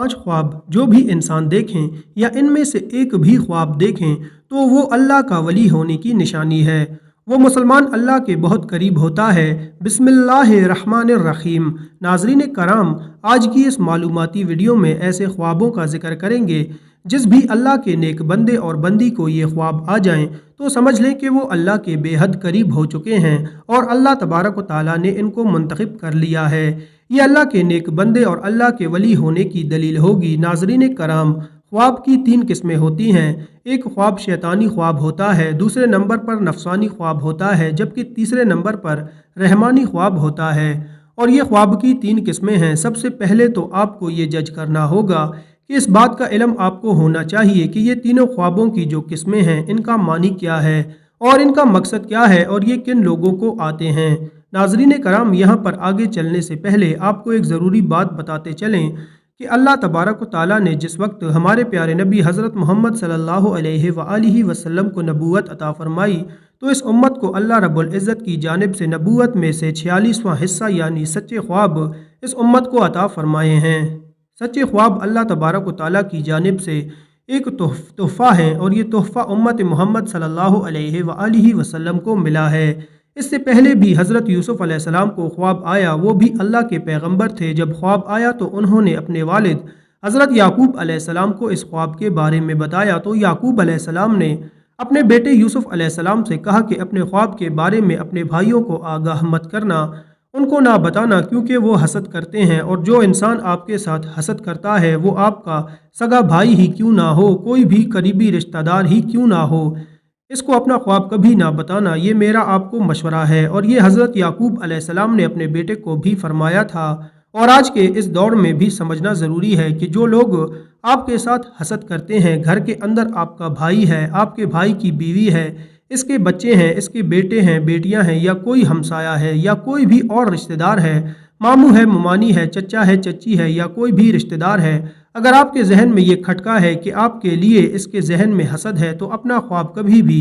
5 ख्वाब जो भी इंसान देखें या इनमें से एक भी ख्वाब देखें तो वो अल्लाह का वली होने की निशानी है। वो मुसलमान अल्लाह के बहुत करीब होता है। बिस्मिल्लाहिर्रहमानिर्रहीम। नाज़रीन कराम, आज की इस मालूमाती वीडियो में ऐसे ख्वाबों का जिक्र करेंगे जिस भी अल्लाह के नेक बंदे और बंदी को ये ख्वाब आ जाएं तो समझ लें कि वो अल्लाह के बेहद करीब हो चुके हैं और अल्लाह तबारक व तआला ने इनको मुंतखब कर लिया है। ये अल्लाह के नेक बंदे और अल्लाह के वली होने की दलील होगी। नाज़रीन कराम, ख्वाब की 3 किस्में होती हैं। एक ख्वाब शैतानी ख्वाब होता है, दूसरे नंबर पर नफसानी ख्वाब होता है, जबकि तीसरे नंबर पर रहमानी ख्वाब होता है। और ये ख्वाब की 3 किस्में हैं। सबसे पहले तो आपको ये जज करना होगा कि इस बात का इल्म आपको होना चाहिए कि ये तीनों ख्वाबों की जो किस्में हैं इनका मानी क्या है और इनका मकसद क्या है और ये किन लोगों को आते हैं। नाज़रीन कराम, यहाँ पर आगे चलने से पहले आपको एक ज़रूरी बात बताते चलें कि अल्लाह तबारक व तआला ने जिस वक्त हमारे प्यारे नबी हज़रत मोहम्मद सल्लल्लाहु अलैहि वसल्लम को नबूवत अता फरमाई तो इस उम्मत को अल्लाह रब्बुल इज़्ज़त की जानिब से नबूवत में से 46वां हिस्सा यानी सच्चे ख्वाब इस उम्मत को अता फरमाए हैं। सच्चे ख्वाब अल्लाह तबारक व तआला की जानिब से एक तोहफ़ा है और ये तोहफ़ा उम्मत मोहम्मद सल्लल्लाहु अलैहि वसल्लम को मिला है। इससे पहले भी हज़रत यूसुफ़ अलैहिस्सलाम को ख्वाब आया, वो भी अल्लाह के पैगंबर थे। जब ख्वाब आया तो उन्होंने अपने वालिद हज़रत याकूब अलैहिस्सलाम को इस ख्वाब के बारे में बताया तो याकूब अलैहिस्सलाम ने अपने बेटे यूसुफ़ अलैहिस्सलाम से कहा कि अपने ख्वाब के बारे में अपने भाइयों को आगाह मत करना, उनको ना बताना, क्योंकि वो हसद करते हैं और जो इंसान आपके साथ हसद करता है वो आपका सगा भाई ही क्यों ना हो, कोई भी करीबी रिश्तेदार ही क्यों ना हो, इसको अपना ख्वाब कभी ना बताना, ये मेरा आपको मशवरा है। और ये हज़रत याकूब अलैहिस्सलाम ने अपने बेटे को भी फरमाया था। और आज के इस दौर में भी समझना ज़रूरी है कि जो लोग आपके साथ हसद करते हैं, घर के अंदर आपका भाई है, आपके भाई की बीवी है, इसके बच्चे हैं, इसके बेटे हैं, बेटियां हैं, या कोई हमसाया है या कोई भी और रिश्तेदार है, मामू है, मुमानी है, चचा है, चची है, या कोई भी रिश्तेदार है, अगर आपके जहन में ये खटका है कि आपके लिए इसके जहन में हसद है तो अपना ख्वाब कभी भी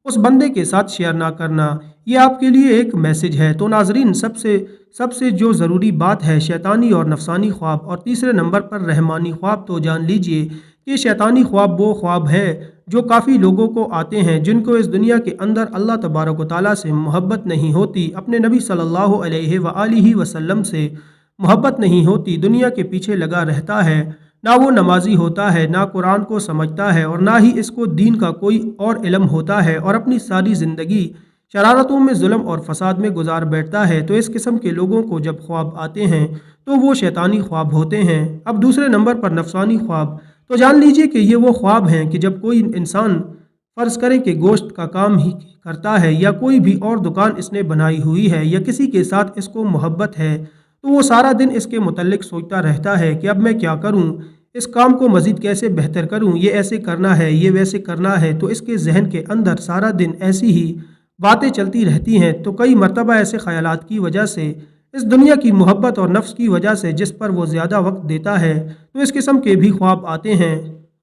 उस बंदे के साथ शेयर ना करना। ये आपके लिए एक मैसेज है। तो नाजरीन, सबसे जो ज़रूरी बात है शैतानी और नफसानी ख्वाब और तीसरे नंबर पर रहमानी ख्वाब। तो जान लीजिए कि शैतानी ख्वाब वो ख्वाब है जो काफ़ी लोगों को आते हैं जिनको इस दुनिया के अंदर अल्लाह तबारक व तआला से मोहब्बत नहीं होती, अपने नबी सल्लल्लाहु अलैहि वसल्लम से मोहब्बत नहीं होती, दुनिया के पीछे लगा रहता है, ना वो नमाजी होता है, ना कुरान को समझता है और ना ही इसको दीन का कोई और इल्म होता है और अपनी सारी ज़िंदगी शरारतों में, जुल्म और फसाद में गुजार बैठता है। तो इस किस्म के लोगों को जब ख्वाब आते हैं तो वो शैतानी ख्वाब होते हैं। अब दूसरे नंबर पर नफसानी ख्वाब। तो जान लीजिए कि ये वो ख्वाब हैं कि जब कोई इंसान फ़र्ज़ करें कि गोश्त का काम ही करता है या कोई भी और दुकान इसने बनाई हुई है या किसी के साथ इसको मोहब्बत है तो वो सारा दिन इसके मुतल्लिक सोचता रहता है कि अब मैं क्या करूं, इस काम को मज़ीद कैसे बेहतर करूं, ये ऐसे करना है, ये वैसे करना है। तो इसके जहन के अंदर सारा दिन ऐसी ही बातें चलती रहती हैं। तो कई मरतबा ऐसे ख़यालात की वजह से, इस दुनिया की मोहब्बत और नफ्स की वजह से जिस पर वो ज़्यादा वक्त देता है, तो इस किस्म के भी ख्वाब आते हैं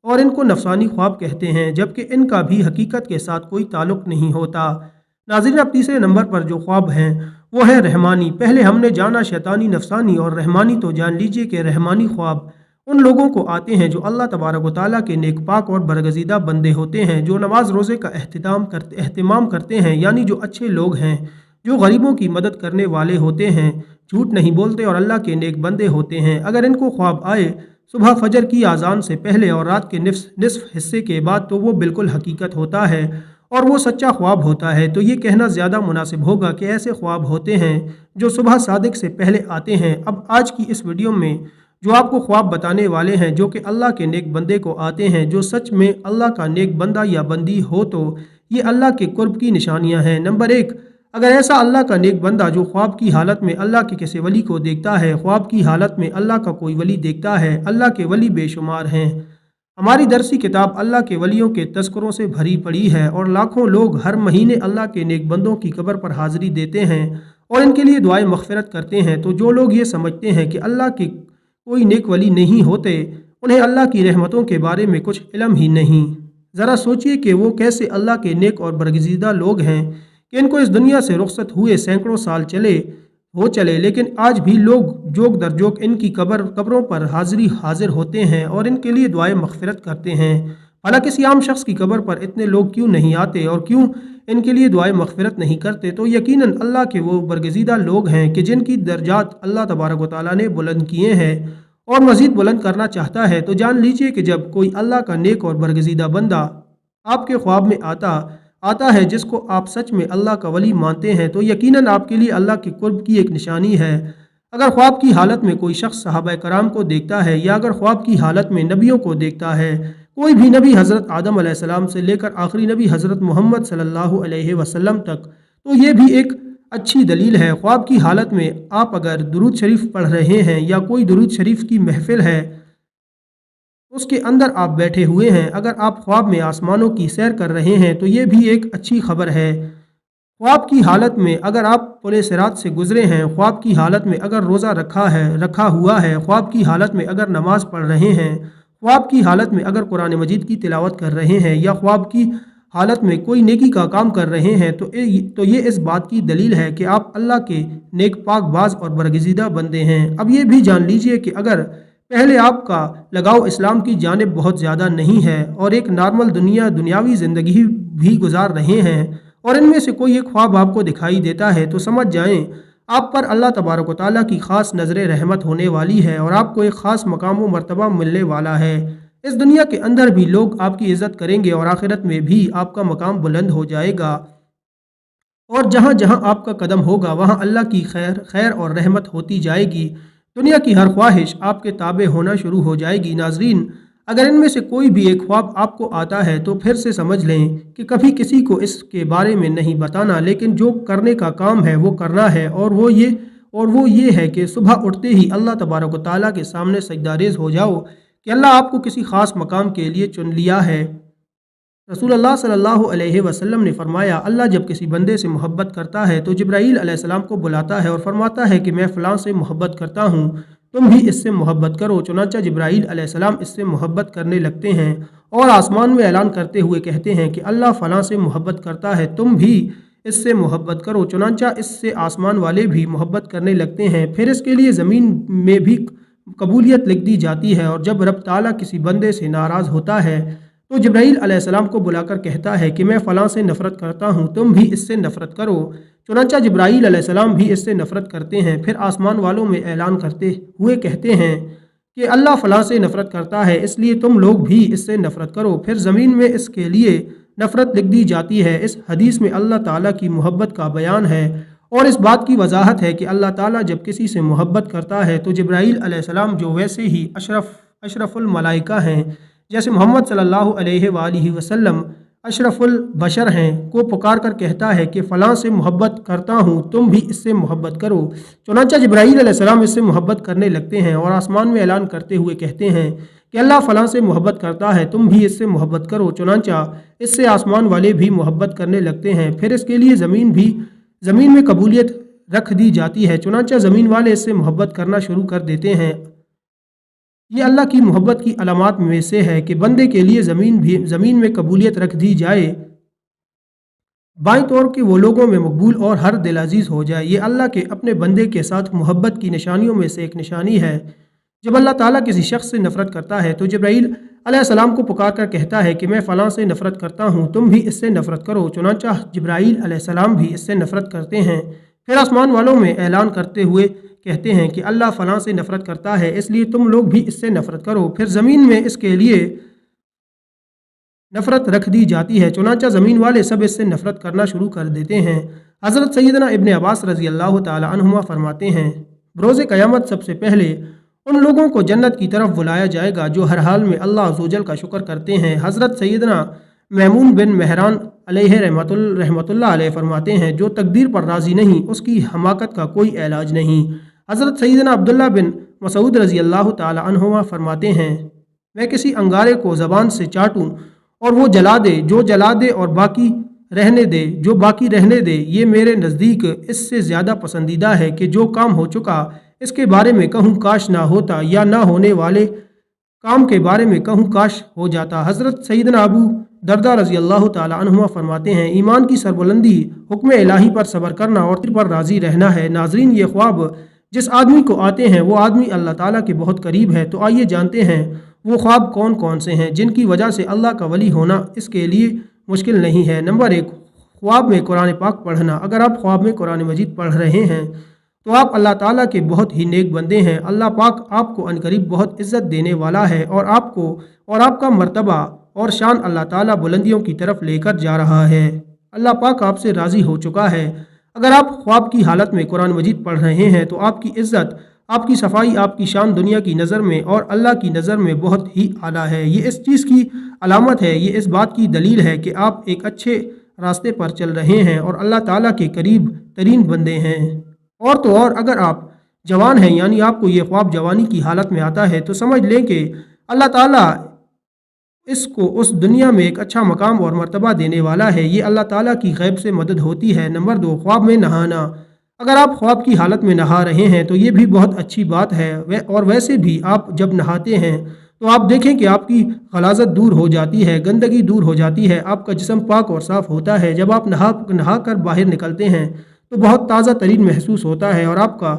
और इनको नफसानी ख्वाब कहते हैं, जबकि इनका भी हकीकत के साथ कोई ताल्लुक़ नहीं होता। नाज़रीन, अब तीसरे नंबर पर जो ख्वाब हैं वो है रहमानी। पहले हमने जाना शैतानी, नफसानी और रहमानी। तो जान लीजिए कि रहमानी ख्वाब उन लोगों को आते हैं जो अल्लाह तबारक व तआला के नेक पाक और बरगज़ीदा बंदे होते हैं, जो नमाज रोज़े का एहतमाम करते हैं, यानी जो अच्छे लोग हैं, जो गरीबों की मदद करने वाले होते हैं, झूठ नहीं बोलते और अल्लाह के नेक बंदे होते हैं। अगर इनको ख्वाब आए सुबह फजर की आज़ान से पहले और रात के निस्फ हिस्से के बाद तो वो बिल्कुल हकीकत होता है और वो सच्चा ख्वाब होता है। तो ये कहना ज़्यादा मुनासिब होगा कि ऐसे ख्वाब होते हैं जो सुबह सादिक से पहले आते हैं। अब आज की इस वीडियो में जो आपको ख्वाब बताने वाले हैं जो कि अल्लाह के नेक बंदे को आते हैं, जो सच में अल्लाह का नेक बंदा या बंदी हो तो ये अल्लाह के कुर्ब की निशानियां हैं। नंबर 1, अगर ऐसा अल्लाह का नेक बंदा जो ख्वाब की हालत में अल्लाह के किसी वली को देखता है, ख्वाब की हालत में अल्लाह का कोई वली देखता है, अल्लाह के वली बेशुमार हैं। हमारी दरसी किताब अल्लाह के वलियों के तस्करों से भरी पड़ी है और लाखों लोग हर महीने अल्लाह के नेक बंदों की कब्र पर हाज़िरी देते हैं और इनके लिए दुआएं मग़फ़िरत करते हैं। तो जो लोग ये समझते हैं कि अल्लाह के कोई नेक वली नहीं होते, उन्हें अल्लाह की रहमतों के बारे में कुछ इल्म ही नहीं। ज़रा सोचिए कि वो कैसे अल्लाह के नेक और बरगज़ीदा लोग हैं कि इनको इस दुनिया से रुखसत हुए सैकड़ों साल चले हो चले, लेकिन आज भी लोग जोक दर जोक इनकी कब्रों पर हाजिरी हाजिर होते हैं और इनके लिए दुआएं मगफिरत करते हैं। भला किसी आम शख्स की कब्र पर इतने लोग क्यों नहीं आते और क्यों इनके लिए दुआएं मगफिरत नहीं करते? तो यकीनन अल्लाह के वो बरगज़ीदा लोग हैं कि जिनकी दर्जात अल्लाह तबारक व तआला ने बुलंद किए हैं और मज़ीद बुलंद करना चाहता है। तो जान लीजिए कि जब कोई अल्लाह का नेक और बरगज़ीदा बंदा आपके ख्वाब में आता आता है, जिसको आप सच में अल्लाह का वली मानते हैं, तो यकीनन आपके लिए अल्लाह के कुर्ब की एक निशानी है। अगर ख्वाब की हालत में कोई शख्स सहाबा कराम को देखता है या अगर ख्वाब की हालत में नबियों को देखता है, कोई भी नबी हज़रत आदम अलैहिस्सलाम से लेकर आखिरी नबी हज़रत मोहम्मद सल्लल्लाहु अलैहि वसल्लम तक, तो ये भी एक अच्छी दलील है। ख्वाब की हालत में आप अगर दुरूद शरीफ पढ़ रहे हैं या कोई दुरूद शरीफ की महफिल है उसके अंदर आप बैठे हुए हैं, अगर आप ख्वाब में आसमानों की सैर कर रहे हैं, तो ये भी एक अच्छी खबर है। ख्वाब की हालत में अगर आप पुल सिरात से गुजरे हैं, ख्वाब की हालत में अगर रोज़ा रखा हुआ है, ख्वाब की हालत में अगर नमाज पढ़ रहे हैं, ख्वाब की हालत में अगर कुरान मजीद की तिलावत कर रहे हैं या ख्वाब की हालत में कोई नेकी का काम कर रहे हैं, तो ये इस बात की दलील है कि आप अल्लाह के नेक पाक बाज और बरगज़ीदा बंदे हैं। अब ये भी जान लीजिए कि अगर पहले आपका लगाव इस्लाम की जानिब बहुत ज़्यादा नहीं है और एक नॉर्मल दुनियावी ज़िंदगी भी गुजार रहे हैं और इनमें से कोई एक ख्वाब आपको दिखाई देता है, तो समझ जाएं आप पर अल्लाह तबारक व तआला की ख़ास नज़र रहमत होने वाली है और आपको एक ख़ास मकाम व मर्तबा मिलने वाला है। इस दुनिया के अंदर भी लोग आपकी इज़्ज़त करेंगे और आखिरत में भी आपका मकाम बुलंद हो जाएगा और जहाँ जहाँ आपका कदम होगा वहाँ अल्लाह की खैर और रहमत होती जाएगी। दुनिया की हर ख्वाहिश आपके ताबे होना शुरू हो जाएगी। नाजरीन, अगर इनमें से कोई भी एक ख्वाब आपको आता है तो फिर से समझ लें कि कभी किसी को इसके बारे में नहीं बताना, लेकिन जो करने का काम है वो करना है और वो ये है कि सुबह उठते ही अल्लाह तबारक व तआला के सामने सजदारेज़ हो जाओ कि अल्लाह आपको किसी ख़ास मकाम के लिए चुन लिया है। रसूलुल्लाह सल्लल्लाहु अलैहि वसल्लम ने फरमाया, अल्लाह जब किसी बंदे से मोहब्बत करता है तो जिब्राईल अलैहिस्सलाम को बुलाता है और फरमाता है कि मैं फ़लाँ से मोहब्बत करता हूँ, तुम भी इससे मोहब्बत करो। चुनांचा जिब्राईल अलैहिस्सलाम इससे मोहब्बत करने लगते हैं और आसमान में ऐलान करते हुए कहते हैं कि अल्लाह फ़लाँ से मोहब्बत करता है, तुम भी इससे मोहब्बत करो। चुनांचा इससे आसमान वाले भी मोहब्बत करने लगते हैं। फिर इसके लिए ज़मीन में भी कबूलियत लिख दी जाती है और जब रब ताला किसी बंदे से नाराज़ होता है तो जिब्राईल अलैहिस्सलाम को बुलाकर कहता है कि मैं फ़लाँ से नफ़रत करता हूँ, तुम भी इससे नफ़रत करो। चुनांचा जिब्राईल अलैहिस्सलाम भी इससे नफ़रत करते हैं। फिर आसमान वालों में ऐलान करते हुए कहते हैं कि अल्लाह फ़लाँ से नफ़रत करता है, इसलिए तुम लोग भी इससे नफ़रत करो। फिर ज़मीन में इसके लिए नफ़रत लिख दी जाती है। इस हदीस में अल्लाह ताला की मोहब्बत का बयान है और इस बात की वजाहत है कि अल्लाह ताला जब किसी से मोहब्बत करता है तो जिब्राईल अलैहिस्सलाम, जो वैसे ही अशरफुल मलाइका हैं, जैसे मोहम्मद सल्लल्लाहु अलैहि वसल्लम अशरफुल बशर हैं, को पुकार कर कहता है कि फ़लाँ से मोहब्बत करता हूँ, तुम भी इससे मोहब्बत करो। चुनांचा जिब्राईल अलैहिस्सलाम इससे मोहब्बत करने लगते हैं और आसमान में ऐलान करते हुए कहते हैं कि अल्लाह फ़लाँ से मोहब्बत करता है, तुम भी इससे मोहब्बत करो। चुनांचा इससे आसमान वाले भी मोहब्बत करने लगते हैं। फिर इसके लिए ज़मीन में कबूलियत रख दी जाती है। चुनांचा ज़मीन वाले इससे मोहब्बत करना शुरू कर देते हैं। ये अल्लाह की मोहब्बत की अलामात में से है कि बंदे के लिए ज़मीन में कबूलियत रख दी जाए, बाएं तौर के वो लोगों में मकबूल और हर दिल अजीज़ हो जाए। ये अल्लाह के अपने बंदे के साथ मोहब्बत की निशानियों में से एक निशानी है। जब अल्लाह ताला किसी शख्स से नफ़रत करता है तो जिब्राईल अलैहिस्सलाम को पुकार कर कहता है कि मैं फ़लाँ से नफ़रत करता हूँ, तुम भी इससे नफ़रत करो। चुनांचा जिब्राईल अलैहिस्सलाम भी इससे नफ़रत करते हैं। फिर आसमान वालों में ऐलान करते हुए कहते हैं कि अल्लाह फ़लाँ से नफ़रत करता है, इसलिए तुम लोग भी इससे नफ़रत करो। फिर ज़मीन में इसके लिए नफ़रत रख दी जाती है। चुनांचा ज़मीन वाले सब इससे नफ़रत करना शुरू कर देते हैं। हज़रत सैयदना इब्न अब्बास रज़ी अल्लाह ताला अन्हुमा फरमाते हैं, रोज़े क़यामत सबसे पहले उन लोगों को जन्नत की तरफ बुलाया जाएगा जो हर हाल में अल्लाह अज़्ज़वजल का शुक्र करते हैं। हज़रत सैयदना मैमून बिन महरान अलैहि रहमतुल्लाह अलैह फरमाते हैं, जो तकदीर पर राज़ी नहीं उसकी हमाकत का कोई इलाज नहीं। हज़रत सैयदना अब्दुल्लाह बिन मसूद रज़ी अल्लाह ताला अन्हुमा फरमाते हैं, मैं किसी अंगारे को ज़बान से चाटूँ और वो जला दे, जो जला दे और बाकी रहने दे, जो बाकी रहने दे, ये मेरे नज़दीक इससे ज़्यादा पसंदीदा है कि जो काम हो चुका इसके बारे में कहूँ काश ना होता, या ना होने वाले काम के बारे में कहूँ काश हो जाता। हज़रत सैयदना अबू दरदा रज़ी अल्लाह ताला अन्हुमा फरमाते हैं, ईमान की सरबुलंदी हुक्म इलाही पर सब्र करना और तिल पर राज़ी रहना है। नाज़रीन, ये ख्वाब जिस आदमी को आते हैं वो आदमी अल्लाह ताला के बहुत करीब है। तो आइए जानते हैं वो ख्वाब कौन कौन से हैं जिनकी वजह से अल्लाह का वली होना इसके लिए मुश्किल नहीं है। नंबर 1, ख्वाब में कुरान पाक पढ़ना। अगर आप ख्वाब में कुरान मजीद पढ़ रहे हैं तो आप अल्लाह ताला के बहुत ही नेक बंदे हैं। अल्लाह पाक आपको अनकरीब बहुत इज़्ज़त देने वाला है और आपको और आपका मर्तबा और शान अल्लाह ताला बुलंदियों की तरफ लेकर जा रहा है। अल्लाह पाक आपसे राज़ी हो चुका है। अगर आप ख्वाब की हालत में कुरान मजीद पढ़ रहे हैं तो आपकी इज़्ज़त, आपकी सफाई, आपकी शान दुनिया की नज़र में और अल्लाह की नज़र में बहुत ही आला है। ये इस चीज़ की अलामत है, ये इस बात की दलील है कि आप एक अच्छे रास्ते पर चल रहे हैं और अल्लाह ताला के करीब तरीन बंदे हैं। और तो और अगर आप जवान हैं, यानी आपको ये ख्वाब जवानी की हालत में आता है, तो समझ लें कि अल्लाह ताला इसको उस दुनिया में एक अच्छा मकाम और मर्तबा देने वाला है। ये अल्लाह ताला की गैब से मदद होती है। नंबर 2, ख्वाब में नहाना। अगर आप ख्वाब की हालत में नहा रहे हैं तो ये भी बहुत अच्छी बात है। और वैसे भी आप जब नहाते हैं तो आप देखें कि आपकी गलाजत दूर हो जाती है, गंदगी दूर हो जाती है, आपका जिस्म पाक और साफ़ होता है। जब आप नहा कर बाहर निकलते हैं तो बहुत ताज़ा तरीन महसूस होता है और आपका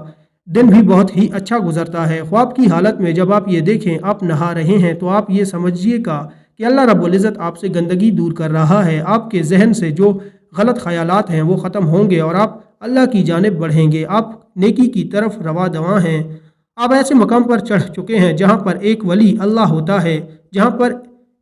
दिन भी बहुत ही अच्छा गुजरता है। ख्वाब की हालत में जब आप ये देखें आप नहा रहे हैं तो आप ये समझिएगा कि अल्लाह रब्बुल इज़्ज़त आपसे गंदगी दूर कर रहा है। आपके जहन से जो गलत ख्यालात हैं वो ख़त्म होंगे और आप अल्लाह की जानिब बढ़ेंगे। आप नेकी की तरफ रवा दवा हैं। आप ऐसे मकाम पर चढ़ चुके हैं जहाँ पर एक वली अल्लाह होता है, जहाँ पर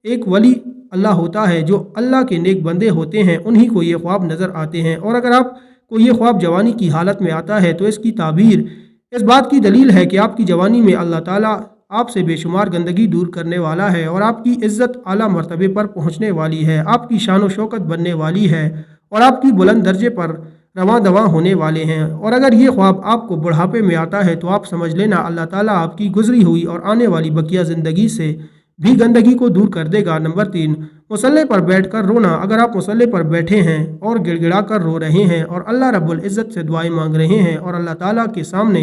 एक वली अल्लाह होता है। जो अल्लाह के नेक बंदे होते हैं उन्हीं को ये ख्वाब नज़र आते हैं। और अगर आपको ये ख्वाब जवानी की हालत में आता है तो इसकी ताबीर इस बात की दलील है कि आपकी जवानी में अल्लाह ताला आपसे बेशुमार गंदगी दूर करने वाला है और आपकी इज़्ज़त आला मर्तबे पर पहुँचने वाली है, आपकी शान व शौकत बनने वाली है और आपकी बुलंद दर्जे पर रवां दवा होने वाले हैं। और अगर ये ख्वाब आपको बुढ़ापे में आता है तो आप समझ लेना अल्लाह ताला आपकी गुजरी हुई और आने वाली बकिया ज़िंदगी से भी गंदगी को दूर कर देगा। नंबर 3, मुसल्ले पर बैठकर रोना। अगर आप मुसल्ले पर बैठे हैं और गिड़गिड़ा कर रो रहे हैं और अल्लाह रब्बुल इज़्ज़त से दुआएं मांग रहे हैं और अल्लाह ताला के सामने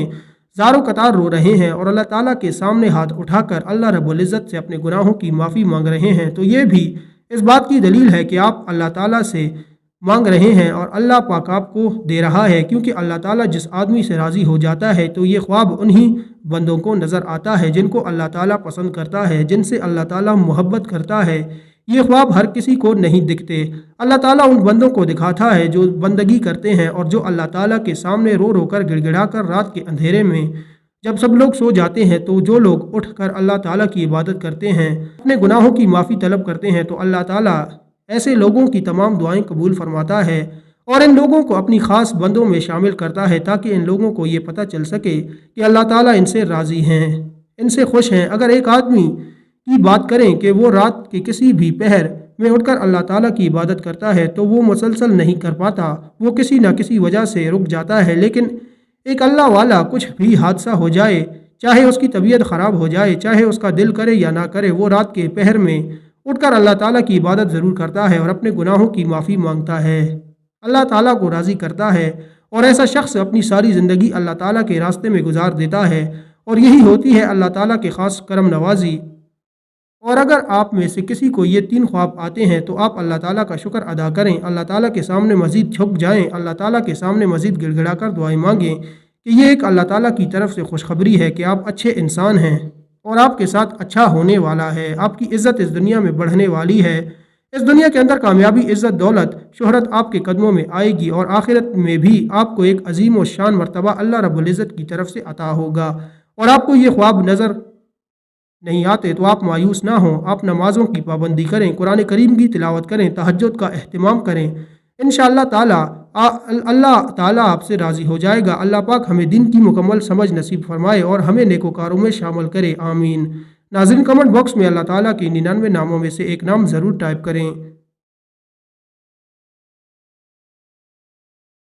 ज़ारो कतार रो रहे हैं और अल्लाह ताला के सामने हाथ उठाकर अल्लाह रब्बुल इज़्ज़त से अपने गुनाहों की माफ़ी मांग रहे हैं, तो ये भी इस बात की दलील है कि आप अल्लाह ताला से मांग रहे हैं और अल्लाह पाक आपको दे रहा है। क्योंकि अल्लाह ताला जिस आदमी से राज़ी हो जाता है तो ये ख्वाब उन्हीं बंदों को नज़र आता है जिनको अल्लाह ताला पसंद करता है, जिनसे अल्लाह ताला मोहब्बत करता है। ये ख्वाब हर किसी को नहीं दिखते। अल्लाह ताला उन बंदों को दिखाता है जो बंदगी करते हैं और जो अल्लाह ताला के सामने रो रो कर गिड़गिड़ा कर रात के अंधेरे में जब सब लोग सो जाते हैं तो जो लोग उठकर अल्लाह ताला की इबादत करते हैं, अपने गुनाहों की माफ़ी तलब करते हैं, तो अल्लाह ताला ऐसे लोगों की तमाम दुआएं कबूल फरमाता है और इन लोगों को अपनी ख़ास बंदों में शामिल करता है ताकि इन लोगों को ये पता चल सके कि अल्लाह ताला इनसे राज़ी हैं, इनसे खुश हैं। अगर एक आदमी की बात करें कि वो रात के किसी भी पहर में उठकर अल्लाह ताला की इबादत करता है तो वो मुसलसल नहीं कर पाता, वो किसी न किसी वजह से रुक जाता है। लेकिन एक अल्लाह वाला कुछ भी हादसा हो जाए, चाहे उसकी तबीयत ख़राब हो जाए, चाहे उसका दिल करे या ना करे, वो रात के पहर में उठकर अल्लाह ताला की इबादत ज़रूर करता है और अपने गुनाहों की माफ़ी मांगता है, अल्लाह ताला को राज़ी करता है और ऐसा शख्स अपनी सारी ज़िंदगी अल्लाह ताला के रास्ते में गुजार देता है और यही होती है अल्लाह ताला के ख़ास करम नवाजी। और अगर आप में से किसी को ये 3 ख्वाब आते हैं तो आप अल्लाह ताला का शुक्र अदा करें, अल्लाह ताला के सामने मज़ीद झुक जाएं, अल्लाह ताला के सामने मज़ीद गिड़गिड़ा कर दुआएं मांगें कि ये एक अल्लाह ताला की तरफ से खुशखबरी है कि आप अच्छे इंसान हैं और आपके साथ अच्छा होने वाला है। आपकी इज़्ज़त इस दुनिया में बढ़ने वाली है। इस दुनिया के अंदर कामयाबी, इज़्ज़त, दौलत, शोहरत आपके कदमों में आएगी और आखिरत में भी आपको एक अजीम और शान मर्तबा अल्लाह रब्बुल इज़्ज़त की तरफ से अता होगा। और आपको ये ख्वाब नज़र नहीं आते तो आप मायूस ना हों, आप नमाज़ों की पाबंदी करें, कुरान करीम की तिलावत करें, तहज्जुद का अहतमाम करें। इंशाअल्लाह ताला अल्लाह ताला आपसे राज़ी हो जाएगा। अल्लाह पाक हमें दिन की मुकम्मल समझ नसीब फरमाए और हमें नेकोकारों में शामिल करे, आमीन। नाज़रीन, कमेंट बॉक्स में अल्लाह ताला के 99 नामों में से एक नाम ज़रूर टाइप करें।